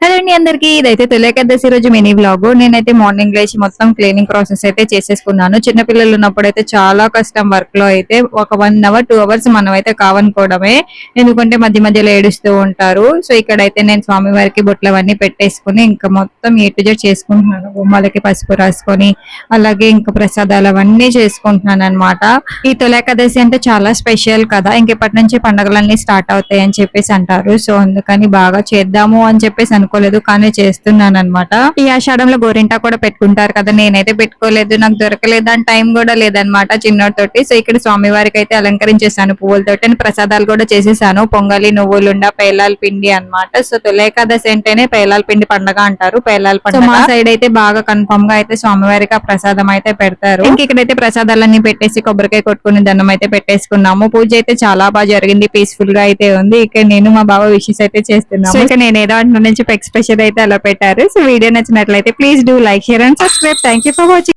Hello అండి అందరికి, ఇదైతే తొలి ఏకాదశి రోజు మినీ వ్లాగ్. నేనైతే మార్నింగ్ లేచి మొత్తం క్లీనింగ్ ప్రాసెస్ అయితే చేసేసుకున్నాను. చిన్నపిల్లలు ఉన్నప్పుడు అయితే చాలా కష్టం వర్క్ లో అయితే. ఒక 1 అవర్ 2 అవర్స్ మనం అయితే కావనుకోవడమే, ఎందుకంటే మధ్య మధ్యలో ఏడుస్తూ ఉంటారు. సో ఇక్కడైతే నేను స్వామి వారికి బొట్లు అవన్నీ పెట్టేసుకుని ఇంకా మొత్తం A to Z చేసుకుంటున్నాను. బొమ్మలకి పసుపు రాసుకొని అలాగే ఇంకా ప్రసాదాలు అవన్నీ చేసుకుంటున్నాను అనమాట. ఈ తొలి ఏకాదశి అంటే చాలా స్పెషల్ కదా, ఇంకెప్పటి నుంచి పండుగలన్నీ స్టార్ట్ అవుతాయి అని చెప్పేసి అంటారు. సో అందుకని బాగా చేద్దాము అని చెప్పేసి అనుకోలేదు, కానీ చేస్తున్నాను అనమాట. ఈ ఆషాఢంలో గోరింటా కూడా పెట్టుకుంటారు కదా, నేనైతే పెట్టుకోలేదు, నాకు దొరకలేదు అని టైం కూడా లేదనమాట చిన్నతోటి. సో ఇక్కడ స్వామి వారికి అయితే అలంకరించేసాను పువ్వులతోటి, ప్రసాదాలు కూడా చేసేసాను. పొంగలి, నువ్వులుండ, పేలాల పిండి అన్నమాట. సో తొలి ఏకాదశి అంటేనే పేలాల పిండి పండగ అంటారు. పేలాల పండుగ మా సైడ్ అయితే బాగా కన్ఫర్మ్ గా అయితే స్వామివారికి ఆ ప్రసాదం అయితే పెడతారు. ఇంక ఇక్కడైతే ప్రసాదాలన్నీ పెట్టేసి కొబ్బరికాయ కొట్టుకుని దండం అయితే పెట్టేసుకున్నాము. పూజ అయితే చాలా బాగా జరిగింది, పీస్ఫుల్ గా అయితే ఉంది. ఇక్కడ నేను మా బావ విషెస్ అయితే చేస్తున్నాము. ఇక నేను ఏదో అంటు నుంచి ఎక్స్ప్రెషన్ అయితే అలా పెట్టారు. సో వీడియో నచ్చినట్లయితే please do like, share and subscribe. Thank you for watching.